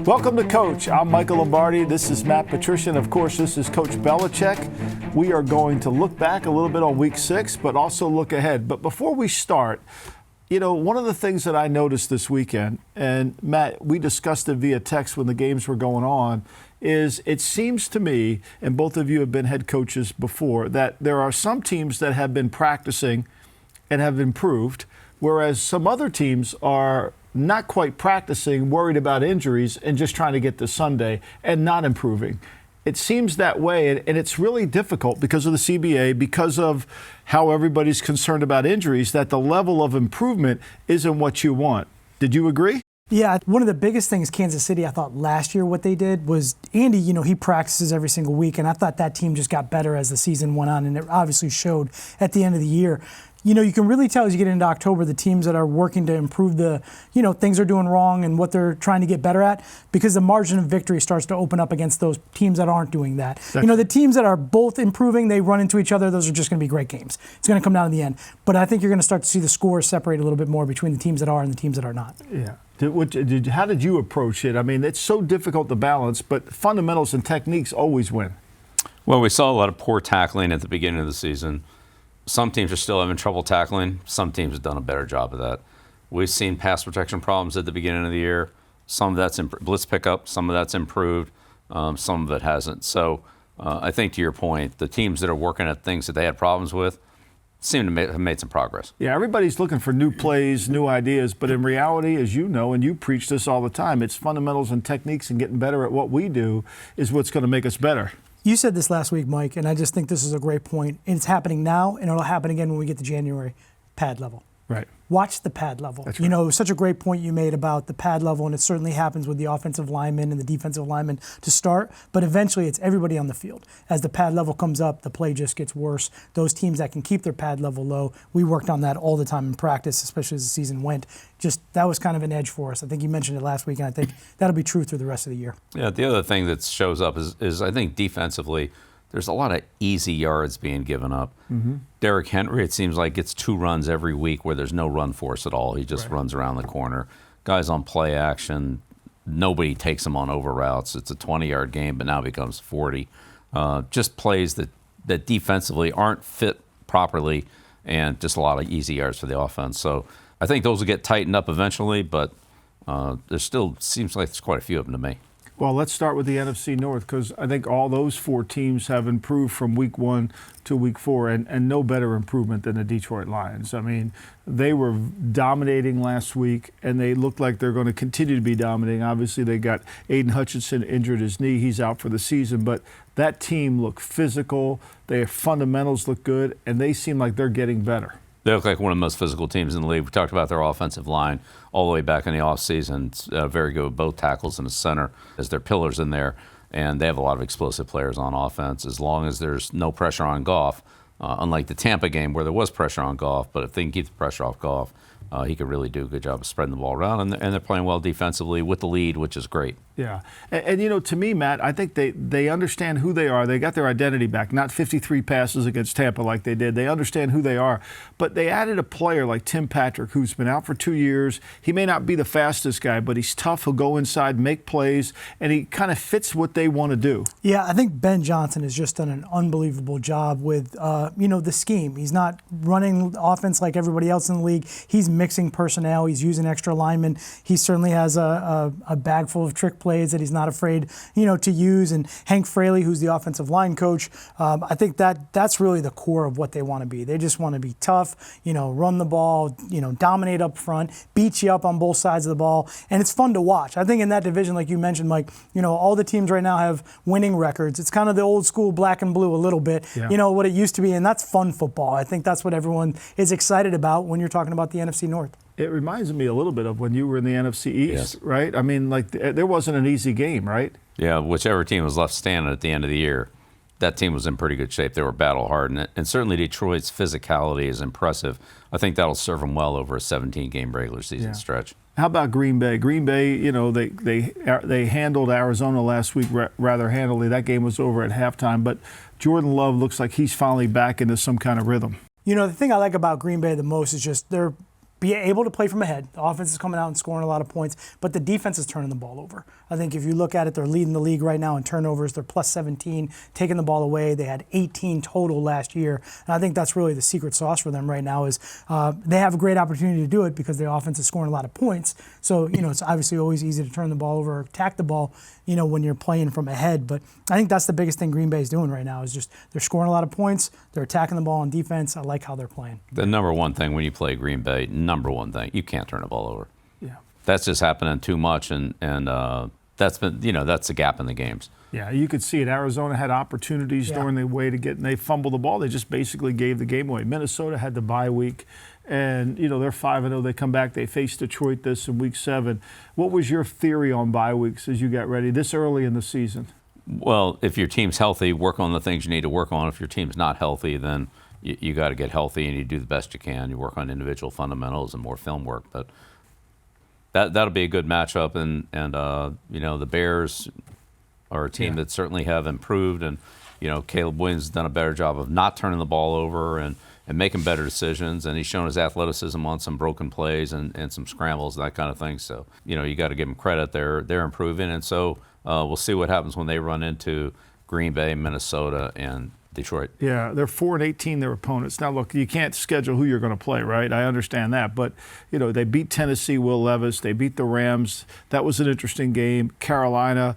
Welcome to Coach. I'm Michael Lombardi. This is Patricia, and of course, this is Coach Belichick. We are going to look back a little bit on Week 6, but also look ahead. But before we start, one of the things that I noticed this weekend, and Matt, we discussed it via text when the games were going on, is it seems to me, and both of you have been head coaches before, that there are some teams that have been practicing and have improved, whereas some other teams are not quite practicing, worried about injuries, and just trying to get to Sunday and not improving. It seems that way, and it's really difficult because of the CBA, because of how everybody's concerned about injuries, that the level of improvement isn't what you want. Did you agree? Yeah, one of the biggest things Kansas City, I thought last year what they did was Andy, he practices every single week, and I thought that team just got better as the season went on, and it obviously showed at the end of the year. You can really tell as you get into October the teams that are working to improve things they're doing wrong and what they're trying to get better at, because the margin of victory starts to open up against those teams that aren't doing that. The teams that are both improving, they run into each other, those are just going to be great games. It's going to come down to the end. But I think you're going to start to see the scores separate a little bit more between the teams that are and the teams that are not. Yeah. How did you approach it? I mean, it's so difficult to balance, but fundamentals and techniques always win. Well, we saw a lot of poor tackling at the beginning of the season. Some teams are still having trouble tackling. Some teams have done a better job of that. We've seen pass protection problems at the beginning of the year. Some of that's blitz pickup. Some of that's improved. Some of it hasn't. So I think to your point, the teams that are working at things that they had problems with seem to have made some progress. Yeah, everybody's looking for new plays, new ideas, but in reality, as you know, and you preach this all the time, it's fundamentals and techniques and getting better at what we do is what's going to make us better. You said this last week, Mike, and I just think this is a great point. And it's happening now, and it'll happen again when we get to January. Pad level. Right. Watch the pad level. That's right. It was such a great point you made about the pad level, and it certainly happens with the offensive linemen and the defensive linemen to start, but eventually it's everybody on the field. As the pad level comes up, the play just gets worse. Those teams that can keep their pad level low, we worked on that all the time in practice, especially as the season went. That was kind of an edge for us. I think you mentioned it last week, and I think that'll be true through the rest of the year. Yeah, the other thing that shows up is I think defensively, there's a lot of easy yards being given up. Mm-hmm. Derrick Henry, it seems like, gets 2 runs every week where there's no run force at all. He just runs around the corner. Guys on play action, nobody takes him on over routes. It's a 20-yard game, but now it becomes 40. Just plays that defensively aren't fit properly, and just a lot of easy yards for the offense. So I think those will get tightened up eventually, but there still seems like there's quite a few of them to me. Well, let's start with the NFC North, because I think all those 4 teams have improved from Week 1 to Week 4, and no better improvement than the Detroit Lions. I mean, they were dominating last week, and they look like they're going to continue to be dominating. Obviously, they got Aiden Hutchinson injured his knee. He's out for the season, but that team looked physical. Their fundamentals look good, and they seem like they're getting better. They look like one of the most physical teams in the league. We talked about their offensive line all the way back in the offseason. It's very good with both tackles and the center as their pillars in there. And they have a lot of explosive players on offense as long as there's no pressure on Goff, unlike the Tampa game where there was pressure on Goff. But if they can keep the pressure off Goff, he could really do a good job of spreading the ball around. And they're playing well defensively with the lead, which is great. Yeah. And to me, Matt, I think they understand who they are. They got their identity back, not 53 passes against Tampa like they did. They understand who they are. But they added a player like Tim Patrick, who's been out for 2 years. He may not be the fastest guy, but he's tough. He'll go inside, make plays, and he kind of fits what they want to do. Yeah, I think Ben Johnson has just done an unbelievable job with, the scheme. He's not running offense like everybody else in the league. He's mixing personnel. He's using extra linemen. He certainly has a bag full of trick plays that he's not afraid, to use. And Hank Fraley, who's the offensive line coach, I think that's really the core of what they want to be. They just want to be tough, run the ball, dominate up front, beat you up on both sides of the ball, and it's fun to watch. I think in that division, like you mentioned, Mike, all the teams right now have winning records. It's kind of the old school black and blue a little bit, what it used to be, and that's fun football. I think that's what everyone is excited about when you're talking about the NFC North. It reminds me a little bit of when you were in the NFC East, right? I mean, there wasn't an easy game, right? Yeah, whichever team was left standing at the end of the year, that team was in pretty good shape. They were battle-hardened, and certainly Detroit's physicality is impressive. I think that'll serve them well over a 17-game regular season stretch. How about Green Bay? Green Bay, they handled Arizona last week rather handily. That game was over at halftime, but Jordan Love looks like he's finally back into some kind of rhythm. The thing I like about Green Bay the most is just they're be able to play from ahead. The offense is coming out and scoring a lot of points, but the defense is turning the ball over. I think if you look at it, they're leading the league right now in turnovers. They're plus 17, taking the ball away. They had 18 total last year. And I think that's really the secret sauce for them right now is they have a great opportunity to do it because their offense is scoring a lot of points. So, it's obviously always easy to turn the ball over or attack the ball, when you're playing from ahead. But I think that's the biggest thing Green Bay is doing right now is just they're scoring a lot of points. They're attacking the ball on defense. I like how they're playing. The number one thing when you play Green Bay, number one thing, you can't turn the ball over. Yeah. That's just happening too much, and that's been, that's a gap in the games. Yeah, you could see it. Arizona had opportunities during the way to get, and they fumbled the ball. They just basically gave the game away. Minnesota had the bye week, and they're 5-0. They come back. They face Detroit this in week 7. What was your theory on bye weeks as you got ready this early in the season? Well, if your team's healthy, work on the things you need to work on. If your team's not healthy, then you got to get healthy and you do the best you can. You work on individual fundamentals and more film work, but that'll be a good matchup. And the Bears are a team that certainly have improved, and Caleb Williams has done a better job of not turning the ball over and making better decisions, and he's shown his athleticism on some broken plays and some scrambles, that kind of thing. So you got to give him credit. They're improving, and so we'll see what happens when they run into Green Bay, Minnesota, and Detroit. Yeah, they're 4-18 their opponents. Now, look, you can't schedule who you're going to play, right? I understand that. But, they beat Tennessee, Will Levis. They beat the Rams. That was an interesting game. Carolina,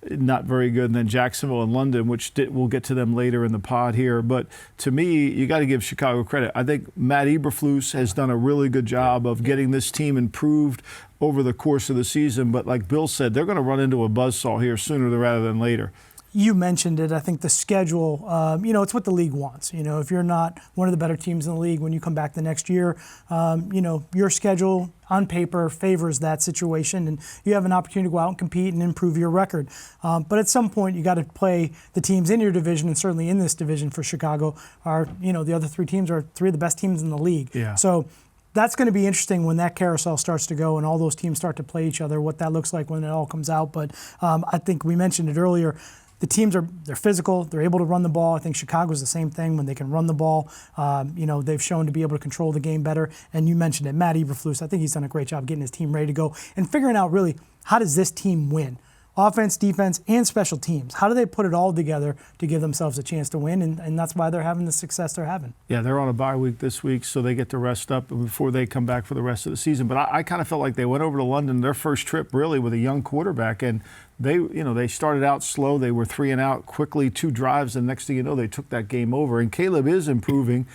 not very good. And then Jacksonville and London, we'll get to them later in the pod here. But to me, you got to give Chicago credit. I think Matt Eberflus has done a really good job of getting this team improved over the course of the season. But like Bill said, they're going to run into a buzzsaw here sooner rather than later. You mentioned it. I think the schedule, it's what the league wants. If you're not one of the better teams in the league when you come back the next year, your schedule on paper favors that situation, and you have an opportunity to go out and compete and improve your record. But at some point, you got to play the teams in your division, and certainly in this division for Chicago, the other 3 teams are 3 of the best teams in the league. Yeah. So that's going to be interesting when that carousel starts to go and all those teams start to play each other, what that looks like when it all comes out. But I think we mentioned it earlier. The teams they're physical. They're able to run the ball. I think Chicago's the same thing when they can run the ball. They've shown to be able to control the game better. And you mentioned it, Matt Eberflus. I think he's done a great job getting his team ready to go and figuring out really how does this team win? Offense, defense, and special teams. How do they put it all together to give themselves a chance to win? And that's why they're having the success they're having. Yeah, they're on a bye week this week, so they get to rest up before they come back for the rest of the season. But I kind of felt like they went over to London, their first trip really with a young quarterback, and they started out slow. They were 3 and out quickly, 2 drives, and next thing you know, they took that game over. And Caleb is improving,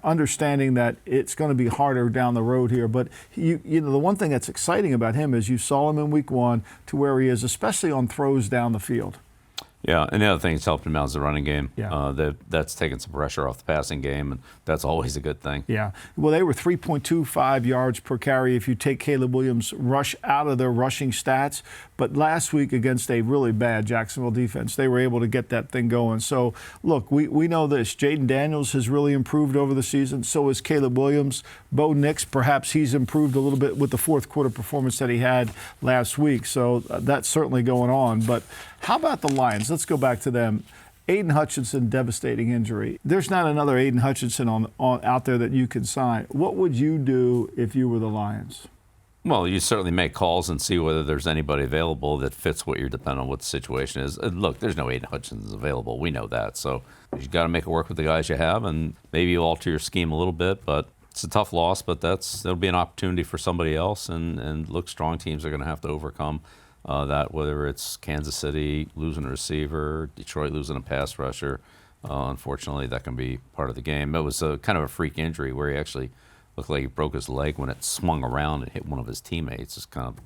understanding that it's going to be harder down the road here. But the one thing that's exciting about him is you saw him in week 1 to where he is, especially on throws down the field. Yeah, and the other thing that's helped him out is the running game. Yeah. That's taken some pressure off the passing game, and that's always a good thing. Yeah. Well, they were 3.25 yards per carry if you take Caleb Williams' rush out of their rushing stats. But last week against a really bad Jacksonville defense, they were able to get that thing going. So, look, we know this. Jaden Daniels has really improved over the season. So has Caleb Williams. Bo Nix, perhaps he's improved a little bit with the fourth quarter performance that he had last week. So that's certainly going on. But how about the Lions? Let's go back to them. Aiden Hutchinson, devastating injury. There's not another Aiden Hutchinson out there that you can sign. What would you do if you were the Lions? Well, you certainly make calls and see whether there's anybody available that fits what you're depending on what the situation is. Look, there's no Aiden Hutchinson available. We know that. So you've got to make it work with the guys you have, and maybe you alter your scheme a little bit. But it's a tough loss, but that'll be an opportunity for somebody else. And look, strong teams are going to have to overcome that, whether it's Kansas City losing a receiver, Detroit losing a pass rusher. Unfortunately, that can be part of the game. It was a kind of a freak injury where he actually looked like he broke his leg when it swung around and hit one of his teammates. It's kind of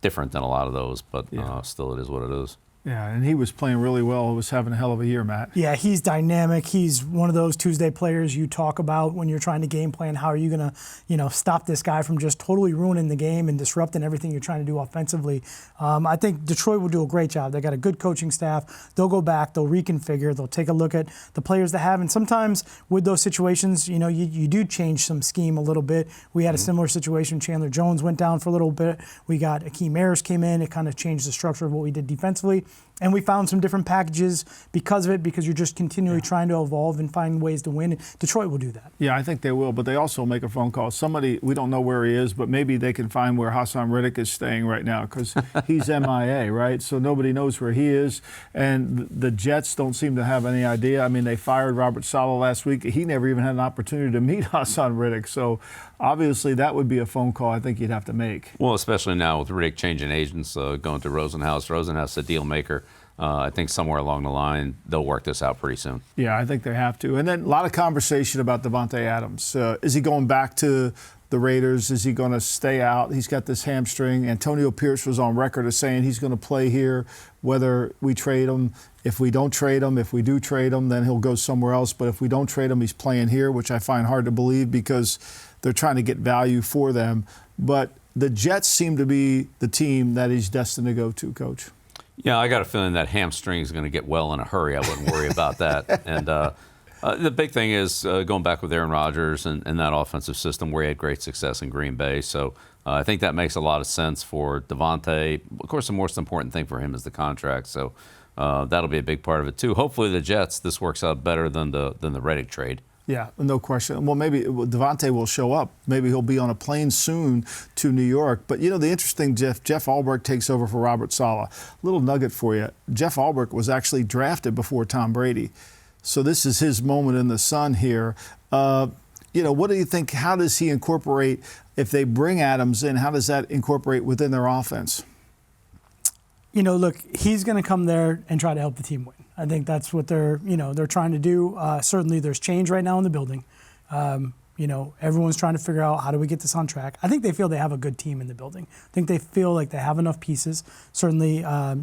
different than a lot of those, but still it is what it is. Yeah, and he was playing really well. He was having a hell of a year, Matt. Yeah, he's dynamic. He's one of those Tuesday players you talk about when you're trying to game plan. How are you going to, stop this guy from just totally ruining the game and disrupting everything you're trying to do offensively? I think Detroit will do a great job. They got a good coaching staff. They'll go back. They'll reconfigure. They'll take a look at the players they have. And sometimes with those situations, you do change some scheme a little bit. We had a similar situation. Chandler Jones went down for a little bit. We got Akeem Ayers came in. It kind of changed the structure of what we did defensively. And we found some different packages because of it, because you're just continually trying to evolve and find ways to win. Detroit will do that. Yeah, I think they will, but they also make a phone call. Somebody, we don't know where he is, but maybe they can find where Hassan Reddick is staying right now, because he's MIA, right? So nobody knows where he is. And the Jets don't seem to have any idea. I mean, they fired Robert Saleh last week. He never even had an opportunity to meet Hassan Reddick. So obviously that would be a phone call I think you'd have to make. Well, especially now with Reddick changing agents, going to Rosenhaus. Rosenhaus, the deal maker. I think somewhere along the line, they'll work this out pretty soon. Yeah, I think they have to. And then a lot of conversation about Davante Adams. Is he going back to the Raiders? Is he going to stay out? He's got this hamstring. Antonio Pierce was on record as saying he's going to play here, whether we trade him. If we don't trade him, if we do trade him, then he'll go somewhere else. But if we don't trade him, he's playing here, which I find hard to believe because they're trying to get value for them. But the Jets seem to be the team that he's destined to go to, Coach. Yeah, I got a feeling that hamstring is going to get well in a hurry. I wouldn't worry about that. And the big thing is going back with Aaron Rodgers and that offensive system where he had great success in Green Bay. So I think that makes a lot of sense for Davante. Of course, the most important thing for him is the contract. So that'll be a big part of it, too. Hopefully the Jets, this works out better than the Reddick trade. Yeah, no question. Well, maybe Davante will show up. Maybe he'll be on a plane soon to New York. But, you know, the interesting, Jeff Albrecht takes over for Robert Saleh. Little nugget for you. Jeff Albrecht was actually drafted before Tom Brady. So this is his moment in the sun here. You know, what do you think? How does he incorporate, if they bring Adams in, how does that incorporate within their offense? You know, look, he's going to come there and try to help the team win. I think that's what they're trying to do. Certainly there's change right now in the building. You know, everyone's trying to figure out how do we get this on track. I think they feel they have a good team in the building. I think they feel like they have enough pieces. Certainly,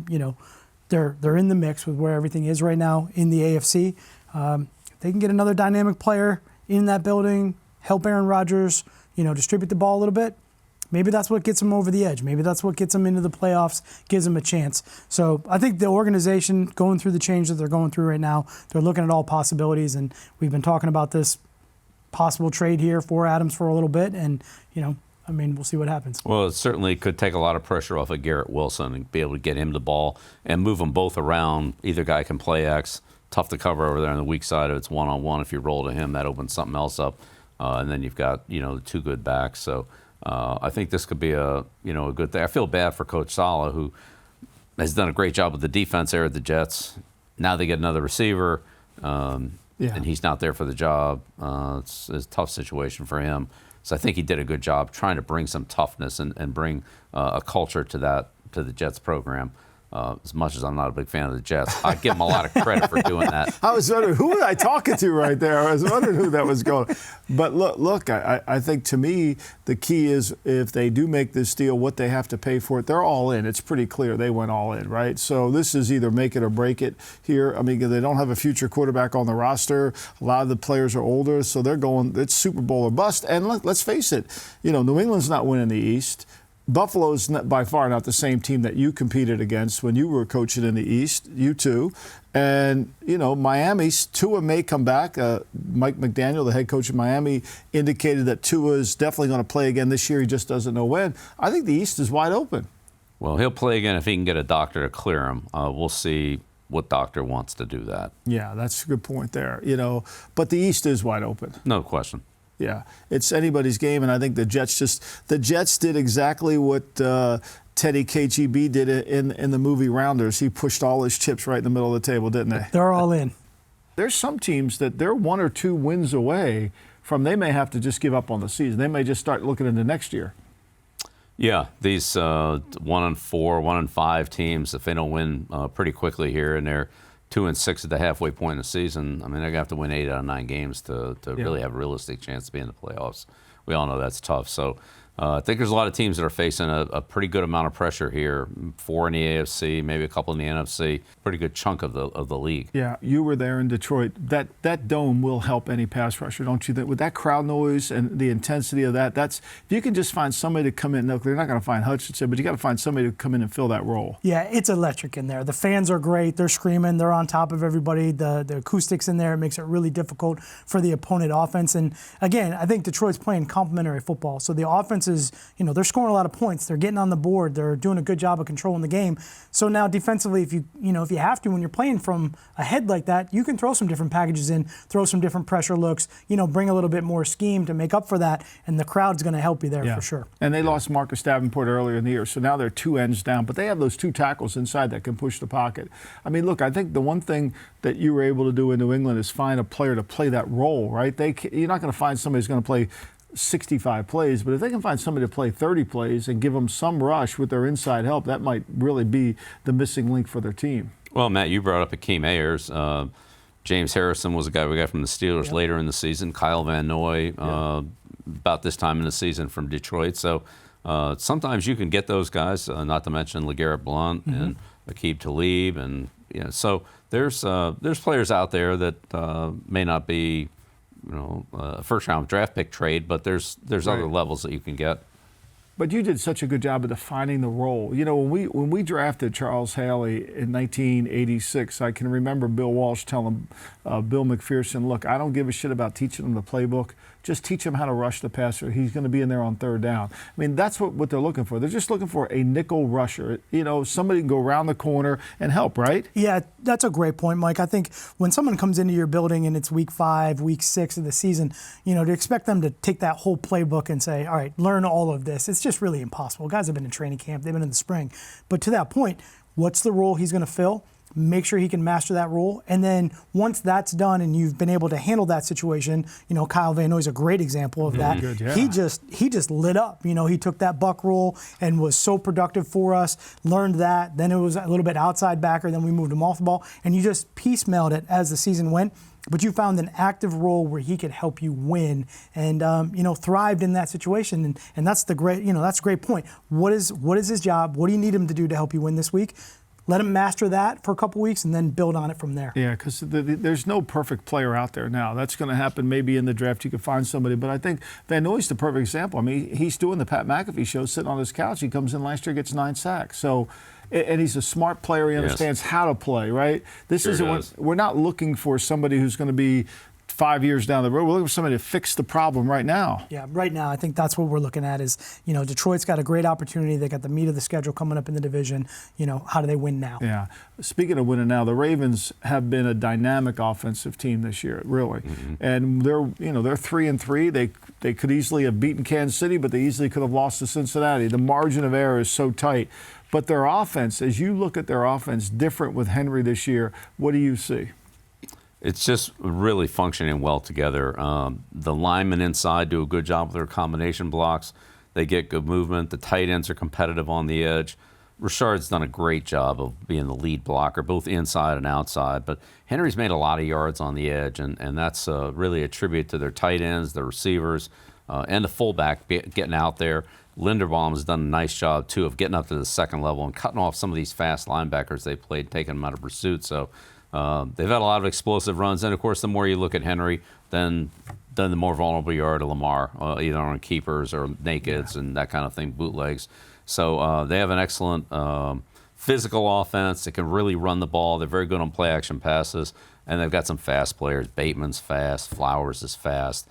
you know, they're in the mix with where everything is right now in the AFC. They can get another dynamic player in that building, help Aaron Rodgers, you know, distribute the ball a little bit. Maybe that's what gets them over the edge. Maybe that's what gets them into the playoffs, gives them a chance. So I think the organization going through the change that they're going through right now, they're looking at all possibilities, and we've been talking about this possible trade here for Adams for a little bit, and, you know, I mean, we'll see what happens. Well, it certainly could take a lot of pressure off of Garrett Wilson and be able to get him the ball and move them both around. Either guy can play X. Tough to cover over there on the weak side if it's one-on-one. If you roll to him, that opens something else up. And then you've got, you know, two good backs. So I think this could be a good thing. I feel bad for Coach Saleh, who has done a great job with the defense there at the Jets. Now they get another receiver, and he's not there for the job. It's a tough situation for him. So I think he did a good job trying to bring some toughness and bring a culture to the Jets program. As much as I'm not a big fan of the Jets, I give them a lot of credit for doing that. I was wondering, who was I talking to right there? I was wondering who that was going. But look, I think to me, the key is if they do make this deal, what they have to pay for it, they're all in. It's pretty clear they went all in, right? So this is either make it or break it here. I mean, they don't have a future quarterback on the roster. A lot of the players are older, so they're going, it's Super Bowl or bust. And let's face it, you know, New England's not winning the East. Buffalo's by far not the same team that you competed against when you were coaching in the East, you too. And, you know, Miami's, Tua may come back. Mike McDaniel, the head coach of Miami, indicated that Tua is definitely going to play again this year. He just doesn't know when. I think the East is wide open. Well, he'll play again if he can get a doctor to clear him. We'll see what doctor wants to do that. Yeah, that's a good point there, you know. But the East is wide open. No question. Yeah, it's anybody's game, and I think the Jets did exactly what Teddy KGB did in the movie Rounders. He pushed all his chips right in the middle of the table, didn't they? They're all in. There's some teams that they're 1 or 2 wins away from they may have to just give up on the season. They may just start looking into next year. Yeah, these 1-4, 1-5 teams, if they don't win pretty quickly here, and they're 2-6 at the halfway point in the season, I mean, they're going to have to win 8 out of 9 games to really have a realistic chance to be in the playoffs. We all know that's tough. So I think there's a lot of teams that are facing a pretty good amount of pressure here. 4 in the AFC, maybe a couple in the NFC. Pretty good chunk of the league. Yeah, you were there in Detroit. That dome will help any pass rusher, don't you think? With that crowd noise and the intensity of that, if you can just find somebody to come in. No, they're not going to find Hutchinson, but you got to find somebody to come in and fill that role. Yeah, it's electric in there. The fans are great. They're screaming. They're on top of everybody. The acoustics in there, it makes it really difficult for the opponent offense. And again, I think Detroit's playing complementary football. So the offense offense is, they're scoring a lot of points. They're getting on the board. They're doing a good job of controlling the game. So now defensively, if you have to, when you're playing from ahead like that, you can throw some different packages in, throw some different pressure looks, bring a little bit more scheme to make up for that, and the crowd's going to help you there for sure. And they lost Marcus Davenport earlier in the year, so now they're 2 ends down, but they have those 2 tackles inside that can push the pocket. I mean, look, I think the one thing that you were able to do in New England is find a player to play that role, right? You're not going to find somebody who's going to play 65 plays, but if they can find somebody to play 30 plays and give them some rush with their inside help, that might really be the missing link for their team. Well, Matt, you brought up Akeem Ayers. James Harrison was a guy we got from the Steelers later in the season. Kyle Van Noy about this time in the season from Detroit. So sometimes you can get those guys, not to mention LeGarrette Blount and Aqib Talib. And so there's players out there that may not be a first-round draft pick trade, but there's other levels that you can get. But you did such a good job of defining the role. When we drafted Charles Haley in 1986, I can remember Bill Walsh telling Bill McPherson, look, I don't give a shit about teaching him the playbook. Just teach him how to rush the passer. He's going to be in there on 3rd down. I mean, that's what they're looking for. They're just looking for a nickel rusher. Somebody can go around the corner and help, right? Yeah, that's a great point, Mike. I think when someone comes into your building and it's week 5, week 6 of the season, to expect them to take that whole playbook and say, all right, learn all of this, it's just really impossible. Guys have been in training camp. They've been in the spring. But to that point, what's the role he's going to fill? Make sure he can master that role. And then once that's done and you've been able to handle that situation, Kyle Van Noy is a great example of that. Good, yeah. He just lit up. He took that buck role and was so productive for us, learned that. Then it was a little bit outside backer. Then we moved him off the ball. And you just piecemealed it as the season went. But you found an active role where he could help you win and, thrived in that situation. And that's the great, that's a great point. What is his job? What do you need him to do to help you win this week? Let him master that for a couple weeks and then build on it from there. Yeah, because there's no perfect player out there now. That's going to happen maybe in the draft. You can find somebody. But I think Van Noy's the perfect example. I mean, he's doing the Pat McAfee show, sitting on his couch. He comes in last year, gets 9 sacks. So, and he's a smart player. He understands how to play, right? We're not looking for somebody who's going to be 5 years down the road. We're looking for somebody to fix the problem right now. Yeah, right now I think that's what we're looking at is, Detroit's got a great opportunity. They got the meat of the schedule coming up in the division. How do they win now? Yeah. Speaking of winning now, the Ravens have been a dynamic offensive team this year, really. And they're 3-3. They could easily have beaten Kansas City, but they easily could have lost to Cincinnati. The margin of error is so tight. But their offense, as you look at their offense, different with Henry this year, what do you see? It's just really functioning well together. The linemen inside do a good job with their combination blocks. They get good movement. The tight ends are competitive on the edge. Richard's done a great job of being the lead blocker, both inside and outside. But Henry's made a lot of yards on the edge, and that's really a tribute to their tight ends, their receivers, and the fullback getting out there. Linderbaum has done a nice job, too, of getting up to the second level and cutting off some of these fast linebackers they played, taking them out of pursuit. So they've had a lot of explosive runs. And, of course, the more you look at Henry, then the more vulnerable you are to Lamar, either on keepers or nakeds and that kind of thing, bootlegs. So they have an excellent physical offense. They can really run the ball. They're very good on play-action passes. And they've got some fast players. Bateman's fast. Flowers is fast.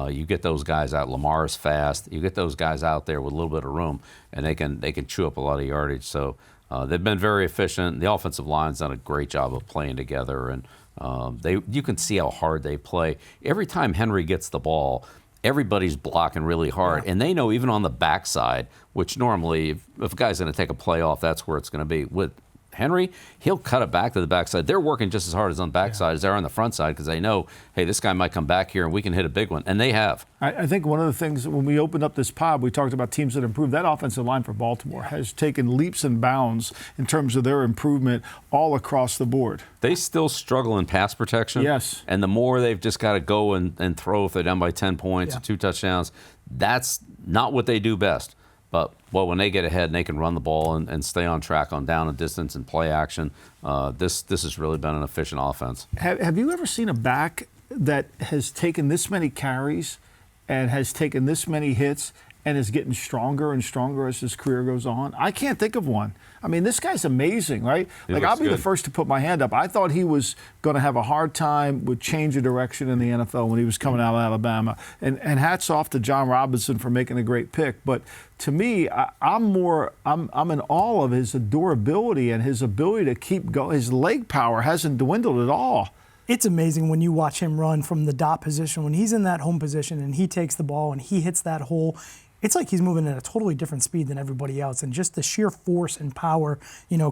You get those guys out. Lamar's fast. You get those guys out there with a little bit of room, and they can chew up a lot of yardage. So they've been very efficient. The offensive line's done a great job of playing together, and you can see how hard they play. Every time Henry gets the ball, everybody's blocking really hard, and they know even on the backside, which normally if a guy's going to take a play off, that's where it's going to be. With Henry, he'll cut it back to the backside. They're working just as hard as on the backside as they are on the front side because they know, hey, this guy might come back here and we can hit a big one. And they have. I think one of the things when we opened up this pod, we talked about teams that improved. That offensive line for Baltimore has taken leaps and bounds in terms of their improvement all across the board. They still struggle in pass protection. Yes. And the more they've just got to go and throw if they're down by 10 points or 2 touchdowns, that's not what they do best. But when they get ahead and they can run the ball and stay on track on down and distance and play action, this has really been an efficient offense. Have you ever seen a back that has taken this many carries and has taken this many hits and is getting stronger and stronger as his career goes on? I can't think of one. I mean, this guy's amazing, right? Like, I'll be the first to put my hand up. I thought he was going to have a hard time with change of direction in the NFL when he was coming out of Alabama. And hats off to John Robinson for making a great pick. But to me, I'm in awe of his durability and his ability to keep going. His leg power hasn't dwindled at all. It's amazing when you watch him run from the dot position, when he's in that home position and he takes the ball and he hits that hole. It's like he's moving at a totally different speed than everybody else. And just the sheer force and power,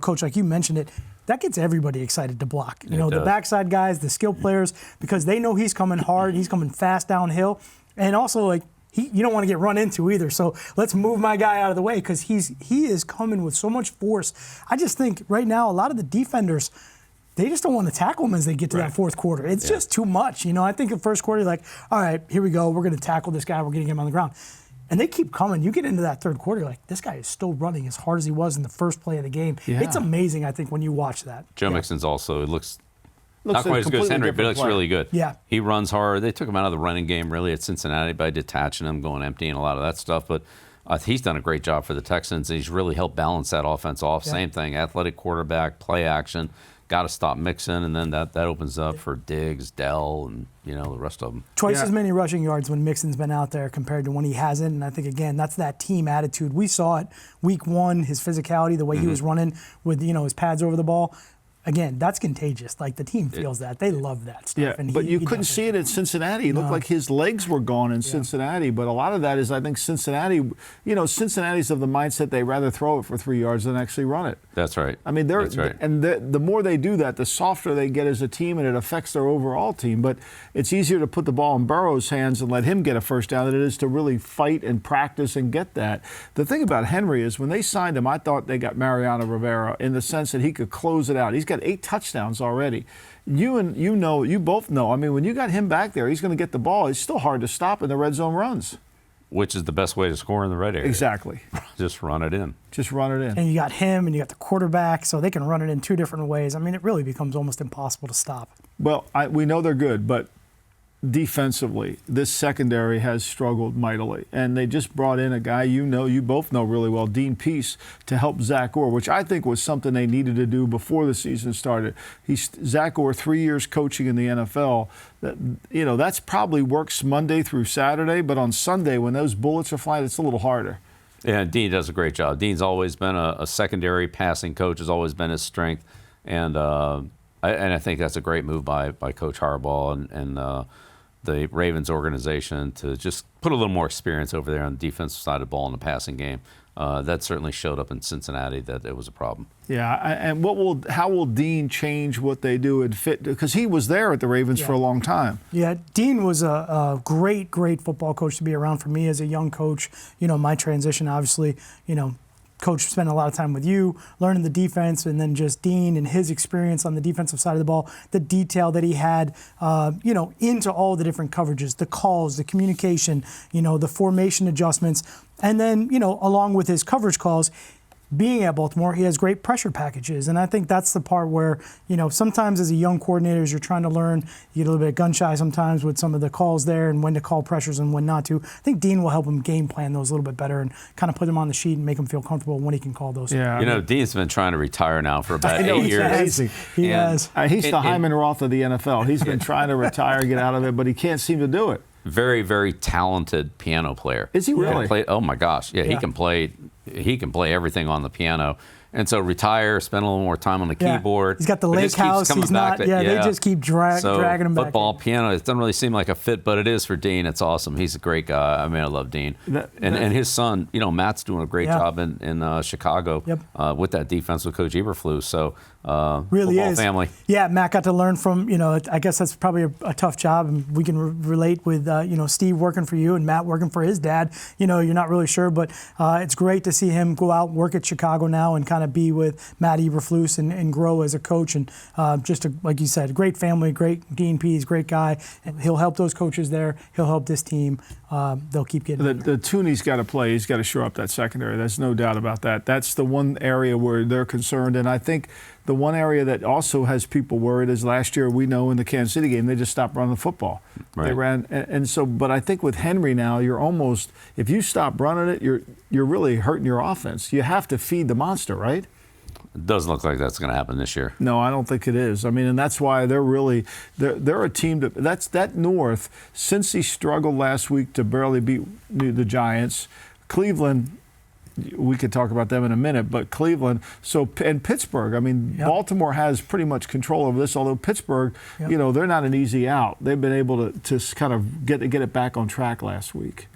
Coach, like you mentioned it, that gets everybody excited to block. The backside guys, the skill players, because they know he's coming hard, he's coming fast downhill. And also, like, you don't want to get run into either. So let's move my guy out of the way because he is coming with so much force. I just think right now a lot of the defenders, they just don't want to tackle him as they get to that fourth quarter. It's just too much. I think in first quarter, like, all right, here we go. We're going to tackle this guy. We're getting him on the ground. And they keep coming. You get into that third quarter, like, this guy is still running as hard as he was in the first play of the game. Yeah. It's amazing, I think, when you watch that. Joe Mixon's also, it looks not quite as good as Henry, but it looks really good. Yeah. He runs hard. They took him out of the running game, really, at Cincinnati by detaching him, going empty and a lot of that stuff. But he's done a great job for the Texans. He's really helped balance that offense off. Yeah. Same thing, athletic quarterback, play action. Got to stop Mixon, and then that opens up for Diggs, Dell, and the rest of them. Twice as many rushing yards when Mixon's been out there compared to when he hasn't. And I think, again, that's that team attitude. We saw it week one, his physicality, the way he was running with his pads over the ball. Again, that's contagious. Like, the team feels that. They love that stuff. Yeah, and but you couldn't see it at Cincinnati. It looked like his legs were gone in Cincinnati. But a lot of that is, I think, Cincinnati, Cincinnati's of the mindset they rather throw it for 3 yards than actually run it. That's right. I mean, That's right. And the more they do that, the softer they get as a team, and it affects their overall team. But it's easier to put the ball in Burrow's hands and let him get a first down than it is to really fight and practice and get that. The thing about Henry is when they signed him, I thought they got Mariano Rivera in the sense that he could close it out. He's got 8 touchdowns already. You both know. I mean, when you got him back there, he's going to get the ball. It's still hard to stop in the red zone runs. Which is the best way to score in the red area. Exactly. Just run it in. Just run it in. And you got him and you got the quarterback, so they can run it in 2 different ways. I mean, it really becomes almost impossible to stop. Well, we know they're good, but defensively, this secondary has struggled mightily. And they just brought in a guy you both know really well, Dean Peace, to help Zach Orr, which I think was something they needed to do before the season started. Zach Orr, 3 years coaching in the NFL. That's probably works Monday through Saturday, but on Sunday when those bullets are flying, it's a little harder. Yeah, Dean does a great job. Dean's always been a secondary passing coach, has always been his strength. And I think that's a great move by Coach Harbaugh and the Ravens organization to just put a little more experience over there on the defensive side of the ball in the passing game. That certainly showed up in Cincinnati that it was a problem. Yeah, and how will Dean change what they do and fit? Because he was there at the Ravens for a long time. Yeah, Dean was a great football coach to be around for me as a young coach. My transition, obviously, Coach spent a lot of time with you, learning the defense, and then just Dean and his experience on the defensive side of the ball, the detail that he had, into all the different coverages, the calls, the communication, the formation adjustments, and then, along with his coverage calls, being at Baltimore, he has great pressure packages. And I think that's the part where, sometimes as a young coordinator, as you're trying to learn, you get a little bit gun shy sometimes with some of the calls there and when to call pressures and when not to. I think Dean will help him game plan those a little bit better and kind of put them on the sheet and make him feel comfortable when he can call those. Yeah, Dean's been trying to retire now for about 8 years. He has. He's the Hyman Roth of the NFL. He's been trying to retire, get out of it, but he can't seem to do it. Very, very talented piano player. Is he really? Oh my gosh, yeah. He can play everything on the piano. And so retire, spend a little more time on the keyboard. He's got the lake house. He's not. They just keep dragging him back. Football, piano. It doesn't really seem like a fit, but it is for Dean. It's awesome. He's a great guy. I mean, I love Dean. And his son, Matt's doing a great job in Chicago with that defense with Coach Eberflus. So really football is. Family. Yeah, Matt got to learn from. I guess that's probably a tough job, and we can relate with Steve working for you and Matt working for his dad. You're not really sure, but it's great to see him go out and work at Chicago now and kind kind of be with Matt Eberflus and grow as a coach. And like you said, great family, great D&P, he's a great guy. And he'll help those coaches there. He'll help this team. They'll keep getting the tune he's got to play. He's got to shore up that secondary. There's no doubt about that. That's the one area where they're concerned. And I think the one area that also has people worried is last year, we know in the Kansas City game, they just stopped running the football. Right. They ran, and so, but I think with Henry now, you're almost, if you stop running it, you're really hurting your offense. You have to feed the monster, right? It doesn't look like that's going to happen this year. No, I don't think it is. I mean, and that's why they're a team that North, since he struggled last week to barely beat the Giants, Cleveland, we could talk about them in a minute, but Cleveland, and Pittsburgh, I mean, yep. Baltimore has pretty much control over this, although Pittsburgh, yep. They're not an easy out. They've been able to kind of get it back on track last week.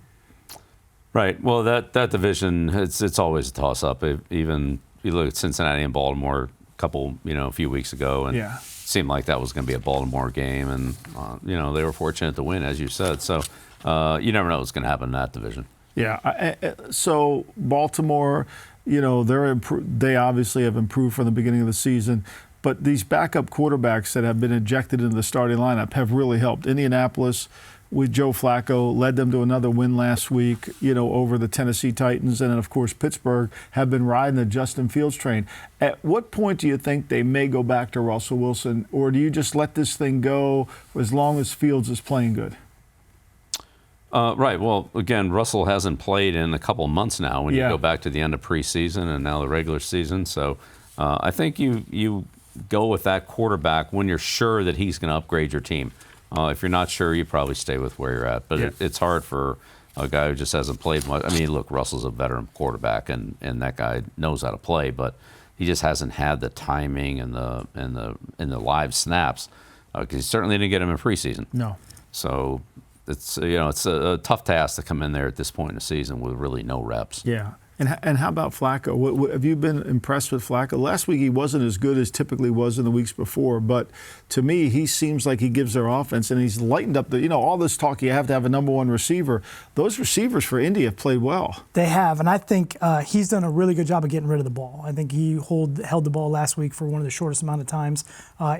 Right. Well, that division, it's always a toss-up. Even you look at Cincinnati and Baltimore a few weeks ago, and it seemed like that was going to be a Baltimore game, and they were fortunate to win, as you said. So you never know what's going to happen in that division. Yeah. So Baltimore, they obviously have improved from the beginning of the season, but these backup quarterbacks that have been injected into the starting lineup have really helped. Indianapolis with Joe Flacco led them to another win last week, over the Tennessee Titans. And then, of course, Pittsburgh have been riding the Justin Fields train. At what point do you think they may go back to Russell Wilson, or do you just let this thing go as long as Fields is playing good? Right. Well, again, Russell hasn't played in a couple months now when you go back to the end of preseason and now the regular season. So I think you go with that quarterback when you're sure that he's going to upgrade your team. If you're not sure, you probably stay with where you're at. But it's hard for a guy who just hasn't played much. I mean, look, Russell's a veteran quarterback, and that guy knows how to play, but he just hasn't had the timing and the live snaps because he certainly didn't get him in preseason. No. So it's a tough task to come in there at this point in the season with really no reps. Yeah. And how about Flacco? Have you been impressed with Flacco? Last week he wasn't as good as typically was in the weeks before, but to me he seems like he gives their offense, and he's lightened up all this talk you have to have a number one receiver. Those receivers for Indy have played well. They have, and I think he's done a really good job of getting rid of the ball. I think he held the ball last week for one of the shortest amount of times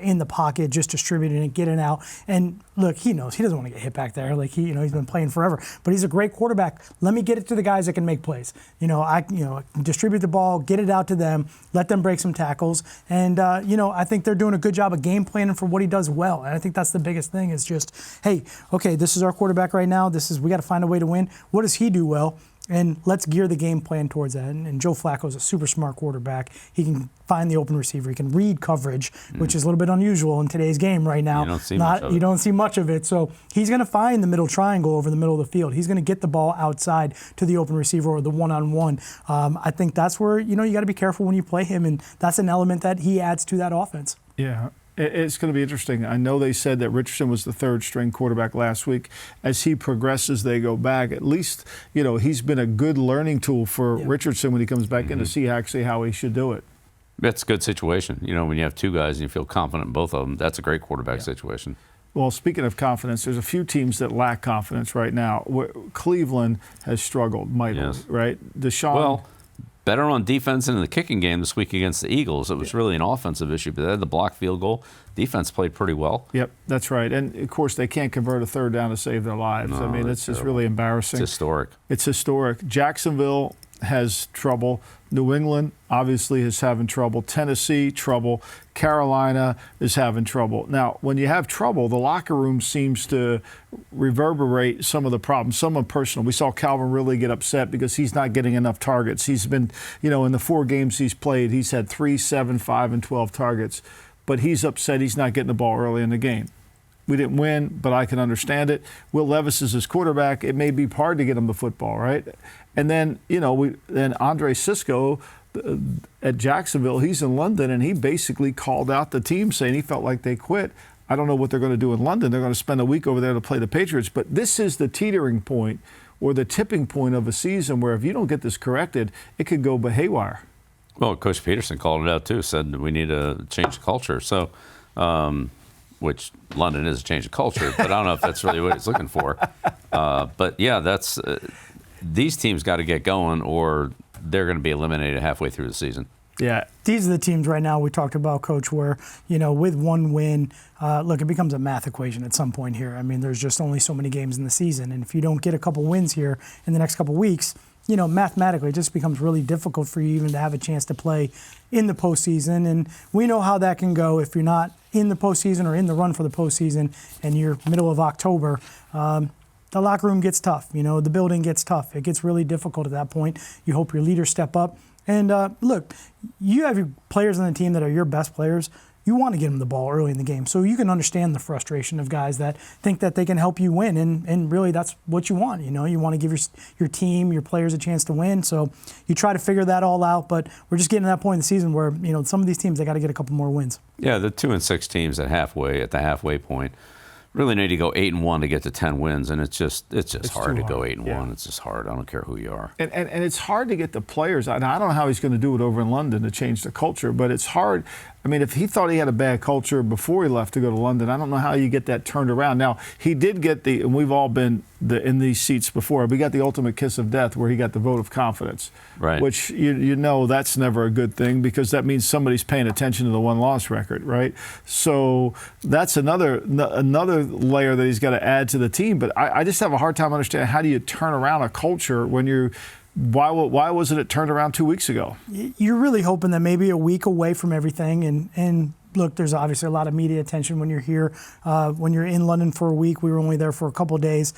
in the pocket, just distributing it, getting out. And look, he knows he doesn't want to get hit back there. Like he's been playing forever, but he's a great quarterback. Let me get it to the guys that can make plays. I distribute the ball, get it out to them, let them break some tackles, and I think they're doing a good job of game planning for what he does well. And I think that's the biggest thing is just, hey, okay, this is our quarterback right now. We got to find a way to win. What does he do well? And let's gear the game plan towards that. And Joe Flacco is a super smart quarterback. He can find the open receiver. He can read coverage, which is a little bit unusual in today's game right now. You don't see much of it. So he's going to find the middle triangle over the middle of the field. He's going to get the ball outside to the open receiver or the one-on-one. I think that's where, you got to be careful when you play him. And that's an element that he adds to that offense. Yeah. It's going to be interesting. I know they said that Richardson was the third-string quarterback last week. As he progresses, they go back. At least, he's been a good learning tool for Richardson when he comes back in to see actually how he should do it. That's a good situation. When you have two guys and you feel confident in both of them, that's a great quarterback situation. Well, speaking of confidence, there's a few teams that lack confidence right now. Cleveland has struggled mightily, right? Deshaun. Better on defense and in the kicking game this week against the Eagles. It was really an offensive issue, but they had the blocked field goal. Defense played pretty well. Yep, that's right. And, of course, they can't convert a third down to save their lives. No, it's just really embarrassing. It's historic. It's historic. Jacksonville has trouble. New England obviously is having trouble. Tennessee, trouble. Carolina is having trouble. Now, when you have trouble, the locker room seems to reverberate some of the problems, some are personal. We saw Calvin really get upset because he's not getting enough targets. He's been, in the 4 games he's played, he's had 3, 7, 5, and 12 targets. But he's upset he's not getting the ball early in the game. We didn't win, but I can understand it. Will Levis is his quarterback. It may be hard to get him the football, right? And then, then Andre Sisco at Jacksonville, he's in London, and he basically called out the team saying he felt like they quit. I don't know what they're going to do in London. They're going to spend a week over there to play the Patriots. But this is the teetering point or the tipping point of a season where if you don't get this corrected, it could go haywire. Well, Coach Peterson called it out, too, said we need to change the culture. So, which London is a change of culture, but I don't know if that's really what he's looking for. But, yeah, these teams got to get going or they're going to be eliminated halfway through the season. Yeah. These are the teams right now we talked about, Coach, where, with one win, look, it becomes a math equation at some point here. I mean, there's just only so many games in the season. And if you don't get a couple wins here in the next couple weeks, mathematically, it just becomes really difficult for you even to have a chance to play in the postseason. And we know how that can go if you're not in the postseason or in the run for the postseason and you're middle of October. The locker room gets tough. The building gets tough. It gets really difficult at that point. You hope your leaders step up. And look, you have your players on the team that are your best players. You want to get them the ball early in the game. So you can understand the frustration of guys that think that they can help you win. And really, that's what you want. You want to give your team, your players a chance to win. So you try to figure that all out. But we're just getting to that point in the season where, some of these teams, they got to get a couple more wins. Yeah, the 2-6 teams at the halfway point really need to go 8-1 to get to 10 wins, and it's just hard to go 8-1. Yeah. It's just hard. I don't care who you are. And it's hard to get the players. I don't know how he's going to do it over in London to change the culture, but it's hard. I mean, if he thought he had a bad culture before he left to go to London, I don't know how you get that turned around. Now, he did get and we've all been in these seats before, we got the ultimate kiss of death where he got the vote of confidence, right? Which, that's never a good thing because that means somebody's paying attention to the one-loss record, right? So that's another layer that he's got to add to the team. But I just have a hard time understanding how do you turn around a culture when you're why wasn't it turned around 2 weeks ago? You're really hoping that maybe a week away from everything, and look, there's obviously a lot of media attention when you're here. When you're in London for a week, we were only there for a couple of days.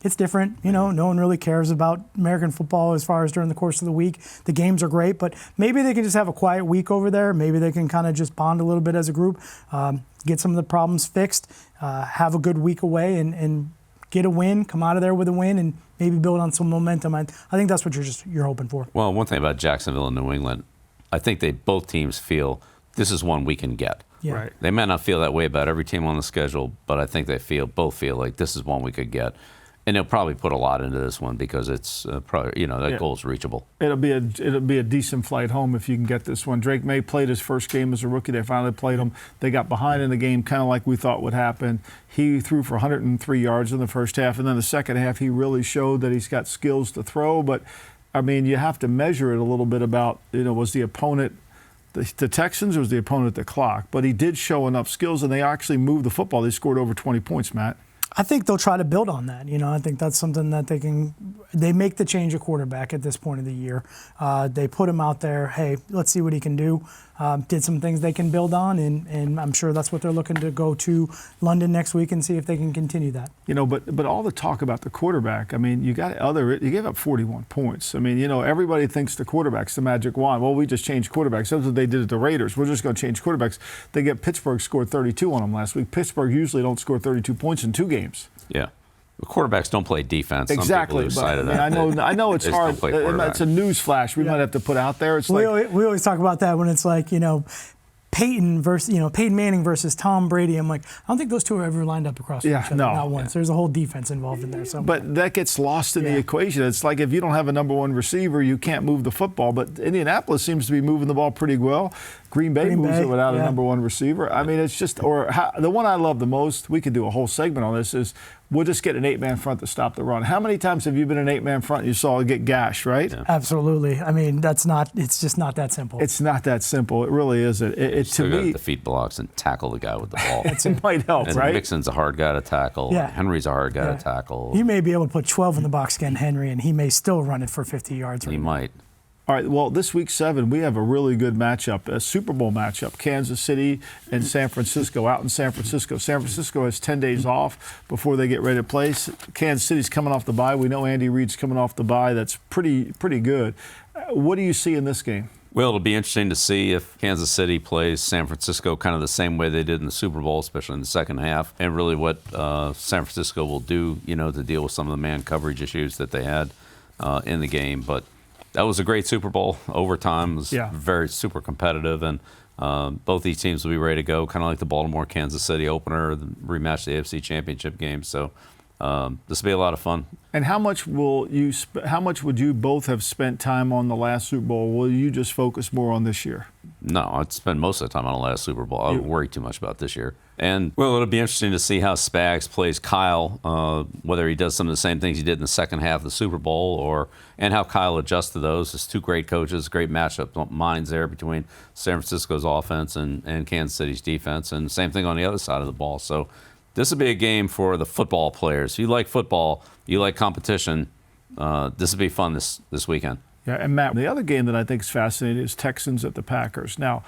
It's different. No one really cares about American football as far as during the course of the week. The games are great, but maybe they can just have a quiet week over there. Maybe they can kind of just bond a little bit as a group, get some of the problems fixed, have a good week away, and get a win, come out of there with a win, and maybe build on some momentum. I think that's what you're hoping for. Well, one thing about Jacksonville and New England, I think both teams feel this is one we can get. Yeah. Right. They may not feel that way about every team on the schedule, but I think they both feel like this is one we could get. And they'll probably put a lot into this one because it's probably that goal is reachable. It'll be a decent flight home if you can get this one. Drake Maye played his first game as a rookie. They finally played him. They got behind in the game, kind of like we thought would happen. He threw for 103 yards in the first half, and then the second half he really showed that he's got skills to throw. But I mean, you have to measure it a little bit about was the opponent the Texans or was the opponent the clock? But he did show enough skills, and they actually moved the football. They scored over 20 points, Matt. I think they'll try to build on that. I think that's something that they make the change of quarterback at this point of the year. They put him out there, hey, let's see what he can do. Did some things they can build on, and I'm sure that's what they're looking to go to London next week and see if they can continue that. But all the talk about the quarterback, I mean, you gave up 41 points. I mean, everybody thinks the quarterback's the magic wand. Well, we just changed quarterbacks. That's what they did at the Raiders. We're just going to change quarterbacks. Pittsburgh scored 32 on them last week. Pittsburgh usually don't score 32 points in 2 games. Yeah. The quarterbacks don't play defense. Exactly. Some people lose sight of that. I know it's They hard. still play quarterback. It's a news flash we might have to put out there. It's we always talk about that when it's like, Peyton Manning versus Tom Brady. I'm like, I don't think those two are ever lined up across from each other. Not once. There's a whole defense involved in there. But that gets lost in the equation. It's like if you don't have a number one receiver, you can't move the football. But Indianapolis seems to be moving the ball pretty well. Green Bay moves it without a number one receiver. I mean, it's just, the one I love the most, we could do a whole segment on this, is we'll just get an 8-man front to stop the run. How many times have you been an 8-man front and you saw it get gashed, right? Yeah. Absolutely. I mean, it's just not that simple. It's not that simple. It really isn't. To me, defeat blocks and tackle the guy with the ball. It might help, and right? Mixon's a hard guy to tackle. Yeah. Henry's a hard guy to tackle. He may be able to put 12 in the box against Henry, and he may still run it for 50 yards. He might. All right, well, this week 7, we have a really good matchup, a Super Bowl matchup, Kansas City and San Francisco, out in San Francisco. San Francisco has 10 days off before they get ready to play. Kansas City's coming off the bye. We know Andy Reid's coming off the bye. That's pretty good. What do you see in this game? Well, it'll be interesting to see if Kansas City plays San Francisco kind of the same way they did in the Super Bowl, especially in the second half, and really what San Francisco will do, to deal with some of the man coverage issues that they had in the game. But that was a great Super Bowl. Overtime was very super competitive, and both these teams will be ready to go, kind of like the Baltimore-Kansas City opener, the rematch the AFC Championship game. So this will be a lot of fun. And how much would you both have spent time on the last Super Bowl? Will you just focus more on this year? No, I'd spend most of the time on the last Super Bowl. I don't worry too much about this year. And, well, it'll be interesting to see how Spags plays Kyle, whether he does some of the same things he did in the second half of the Super Bowl, and how Kyle adjusts to those. There's two great coaches, great matchup minds there between San Francisco's offense and Kansas City's defense, and same thing on the other side of the ball. So this will be a game for the football players. If you like football, you like competition, this will be fun this weekend. Yeah, and Matt, the other game that I think is fascinating is Texans at the Packers. Now,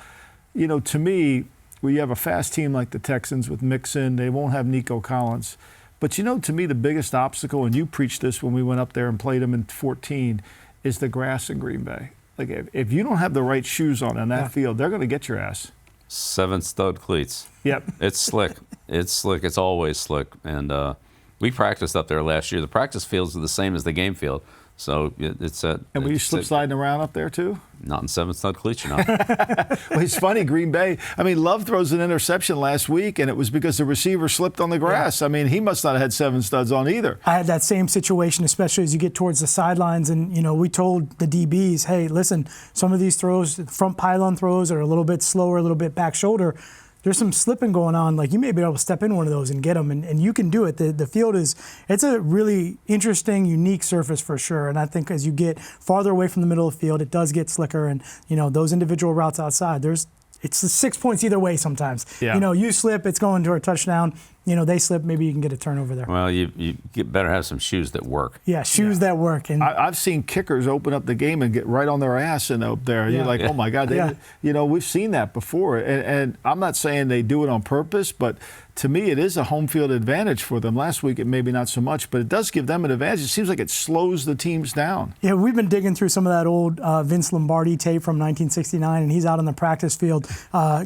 to me, when you have a fast team like the Texans with Mixon, they won't have Nico Collins. But to me, the biggest obstacle, and you preached this when we went up there and played them in 2014, is the grass in Green Bay. Like, if you don't have the right shoes on in that field, they're going to get your ass. 7 stud cleats. Yep. It's slick. It's slick. It's always slick. And we practiced up there last year. The practice fields are the same as the game field. So it's at. And were you slip sliding around up there too? Not in 7 stud cleats, you're not. Well, it's funny, Green Bay. I mean, Love throws an interception last week, and it was because the receiver slipped on the grass. Yeah. I mean, he must not have had 7 studs on either. I had that same situation, especially as you get towards the sidelines. And, we told the DBs, hey, listen, some of these throws, front pylon throws, are a little bit slower, a little bit back shoulder. There's some slipping going on. Like, you may be able to step in one of those and get them, and you can do it. The field it's a really interesting, unique surface for sure. And I think as you get farther away from the middle of the field, it does get slicker. And, those individual routes outside, it's 6 points either way sometimes. Yeah. You slip, it's going to a touchdown. They slip, maybe you can get a turnover there. Well, you better have some shoes that work. Yeah, shoes that work. And I've seen kickers open up the game and get right on their ass and up there. You're like, oh my God, we've seen that before. And I'm not saying they do it on purpose, but to me, it is a home field advantage for them. Last week, it maybe not so much, but it does give them an advantage. It seems like it slows the teams down. Yeah, we've been digging through some of that old Vince Lombardi tape from 1969, and he's out on the practice field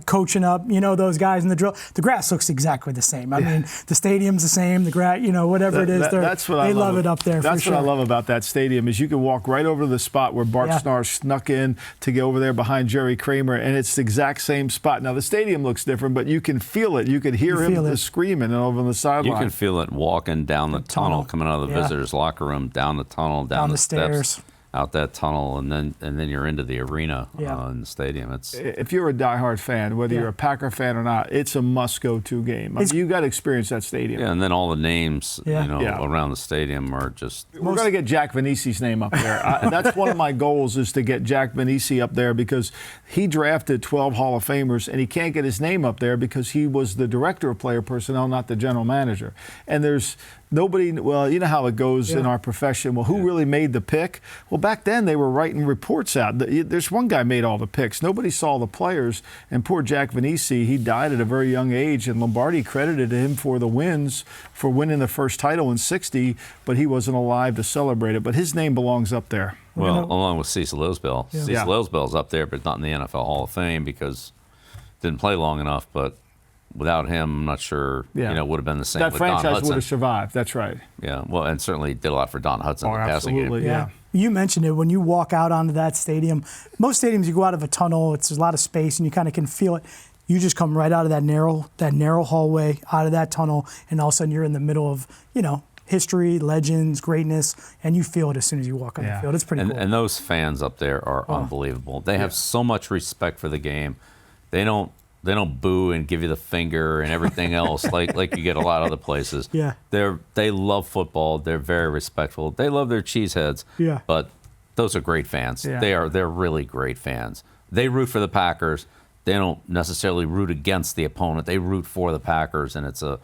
coaching up, those guys in the drill. The grass looks exactly the same. I mean, the stadium's the same, the grass, whatever it is. They love it up there. That's for sure. what I love about that stadium is you can walk right over to the spot where Bart Starr snuck in to get over there behind Jerry Kramer, and it's the exact same spot. Now, the stadium looks different, but you can feel it. You can hear him screaming over on the sideline. You can feel it walking down the tunnel, coming out of the visitors' locker room, down the tunnel, down the stairs. Steps, out that tunnel, and then you're into the arena in the stadium. If you're a diehard fan, whether you're a Packer fan or not, it's a must-go-to game. You got to experience that stadium. Yeah, and then all the names around the stadium are just. We're going to get Jack Venisi's name up there. That's one of my goals is to get Jack Venisi up there because he drafted 12 Hall of Famers, and he can't get his name up there because he was the director of player personnel, not the general manager. And there's nobody, well, you know how it goes in our profession. Well, who really made the pick? Well, back then they were writing reports out. There's one guy made all the picks. Nobody saw the players. And poor Jack Venisi, he died at a very young age. And Lombardi credited him for the wins, for winning the first title in '60, but he wasn't alive to celebrate it. But his name belongs up there. Well, along with Cecil Isbell. Yeah. Cecil Isbell's up there, but not in the NFL Hall of Fame because didn't play long enough, but without him, I'm not sure, would have been the same. That with Don franchise Hudson. would have survived. That's right. Yeah, well, and certainly did a lot for Don Hudson in the passing game. Absolutely, yeah. You mentioned it. When you walk out onto that stadium, most stadiums you go out of a tunnel, there's a lot of space, and you kind of can feel it. You just come right out of that narrow hallway, out of that tunnel, and all of a sudden you're in the middle of, history, legends, greatness, and you feel it as soon as you walk on the field. It's pretty cool. And those fans up there are unbelievable. They have so much respect for the game. They don't boo and give you the finger and everything else like you get a lot of other places. Yeah. They love football. They're very respectful. They love their cheeseheads. Yeah. But those are great fans. Yeah. They're really great fans. They root for the Packers. They don't necessarily root against the opponent. They root for the Packers, and it's a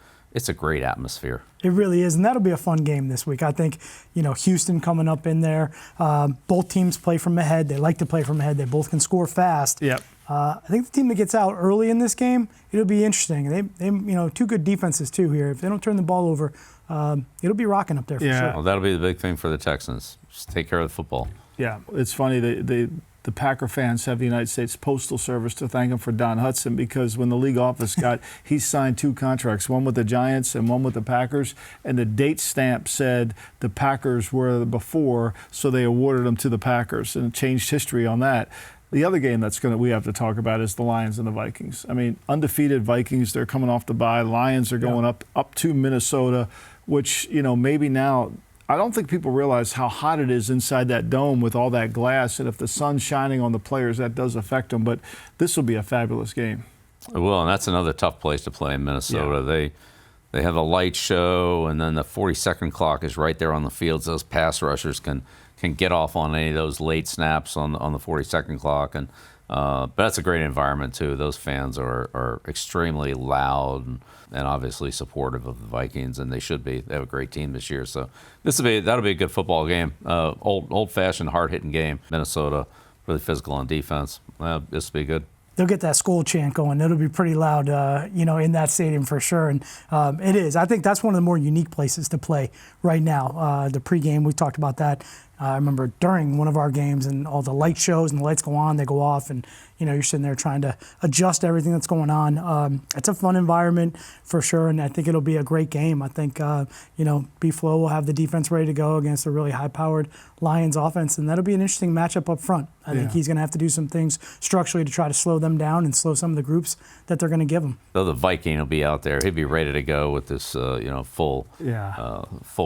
great atmosphere. It really is, and that'll be a fun game this week. I think, Houston coming up in there. Both teams play from ahead. They like to play from ahead. They both can score fast. Yep. I think the team that gets out early in this game, it'll be interesting. They two good defenses too here. If they don't turn the ball over, it'll be rocking up there for sure. Well, that'll be the big thing for the Texans. Just take care of the football. Yeah, it's funny. The Packer fans have the United States Postal Service to thank him for Don Hudson because when the league office he signed 2 contracts, one with the Giants and one with the Packers, and the date stamp said the Packers were before, so they awarded them to the Packers and changed history on that. The other game we have to talk about is the Lions and the Vikings. I mean, undefeated Vikings, they're coming off the bye. Lions are going up to Minnesota, which, maybe now I don't think people realize how hot it is inside that dome with all that glass, and if the sun's shining on the players, that does affect them. But this will be a fabulous game. It will, and that's another tough place to play in Minnesota. Yeah. They have a light show, and then the 40-second clock is right there on the field. So those pass rushers can get off on any of those late snaps on the 40-second clock. And but that's a great environment too. Those fans are extremely loud and obviously supportive of the Vikings, and they should be. They have a great team this year, so that'll be a good football game. Old-fashioned, hard-hitting game. Minnesota really physical on defense. This will be good. They'll get that school chant going. It'll be pretty loud, in that stadium for sure. And it is. I think that's one of the more unique places to play right now. The pregame, we talked about that. I remember during one of our games, and all the light shows and the lights go on, they go off, and you're sitting there trying to adjust everything that's going on. It's a fun environment for sure, and I think it'll be a great game. I think B-Flow will have the defense ready to go against a really high-powered Lions offense, and that'll be an interesting matchup up front. I think he's going to have to do some things structurally to try to slow them down and slow some of the groups that they're going to give him. Though the Viking will be out there, he'll be ready to go with this, full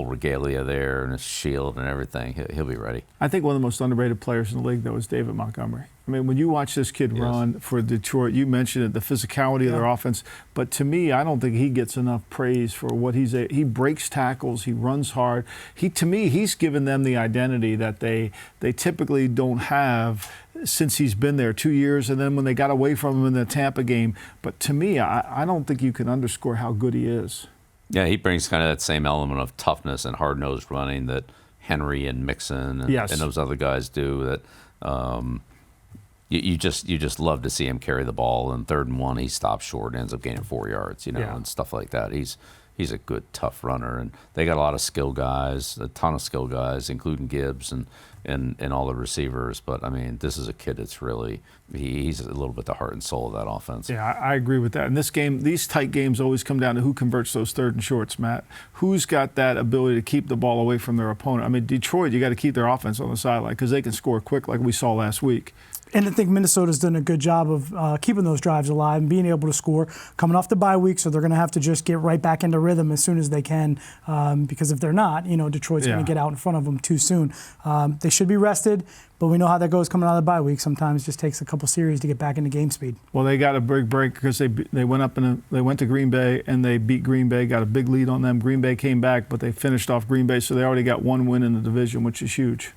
regalia there and his shield and everything. He'll be ready. I think one of the most underrated players in the league, though, is David Montgomery. I mean, when you watch this kid run for Detroit, you mentioned it, the physicality of their offense. But to me, I don't think he gets enough praise for what he breaks tackles, he runs hard. To me, he's given them the identity that they typically don't have since he's been there 2 years, and then when they got away from him in the Tampa game. But to me, I don't think you can underscore how good he is. Yeah, he brings kind of that same element of toughness and hard-nosed running that Henry and Mixon and those other guys do. That you just love to see him carry the ball. And 3rd and 1, he stops short, ends up gaining 4 yards, and stuff like that. He's a good, tough runner, and they got a lot of skill guys, a ton of skill guys, including Gibbs and all the receivers. But I mean, this is a kid that's really he's a little bit the heart and soul of that offense. Yeah, I agree with that. And this game, these tight games always come down to who converts those 3rd and shorts, Matt. Who's got that ability to keep the ball away from their opponent? I mean, Detroit, you got to keep their offense on the sideline because they can score quick like we saw last week. And I think Minnesota's done a good job of keeping those drives alive and being able to score. Coming off the bye week, so they're going to have to just get right back into rhythm as soon as they can, because if they're not, Detroit's going to get out in front of them too soon. They should be rested, but we know how that goes coming out of the bye week. Sometimes it just takes a couple series to get back into game speed. Well, they got a big break because they went they went to Green Bay and they beat Green Bay, got a big lead on them. Green Bay came back, but they finished off Green Bay, so they already got one win in the division, which is huge.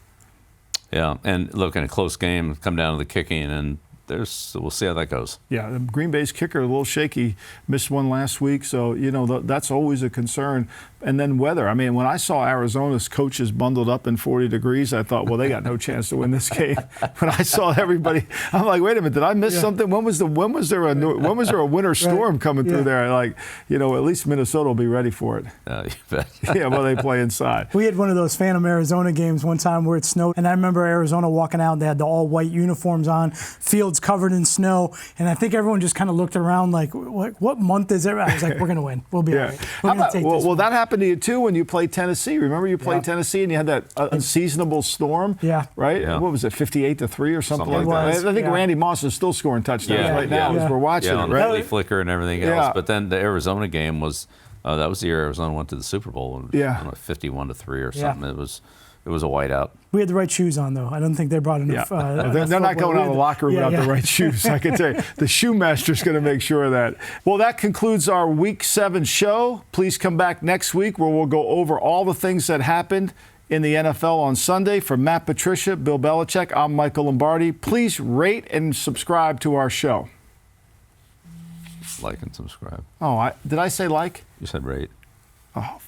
Yeah, and look, in a close game, come down to the kicking, and we'll see how that goes. Yeah, Green Bay's kicker, a little shaky, missed one last week, so, that's always a concern. And then weather. I mean, when I saw Arizona's coaches bundled up in 40 degrees, I thought, well, they got no chance to win this game. When I saw everybody, I'm like, wait a minute, did I miss something? When was there a winter storm coming through there? Like, at least Minnesota will be ready for it. You bet. Yeah, well, they play inside. We had one of those Phantom Arizona games one time where it snowed, and I remember Arizona walking out, and they had the all-white uniforms on, fields covered in snow, and I think everyone just kind of looked around like, what month is it? I was like, we're going to win. We'll be all right. We're going to take this. Well, that happened to you too when you played Tennessee. Remember you played Tennessee and you had that unseasonable storm? Yeah. Right? Yeah. What was it, 58-3 or something like that? I think Randy Moss is still scoring touchdowns right now as we're watching it, right? On flicker and everything else. But then the Arizona game was that was the year Arizona went to the Super Bowl. 51-3 or something. It was a whiteout. We had the right shoes on, though. I don't think they brought enough. They're not going out of the locker room without the right shoes, I can tell you. The shoe master's going to make sure of that. Well, that concludes our Week 7 show. Please come back next week where we'll go over all the things that happened in the NFL on Sunday. For Matt Patricia, Bill Belichick, I'm Michael Lombardi. Please rate and subscribe to our show. Like and subscribe. Oh, did I say like? You said rate. Oh,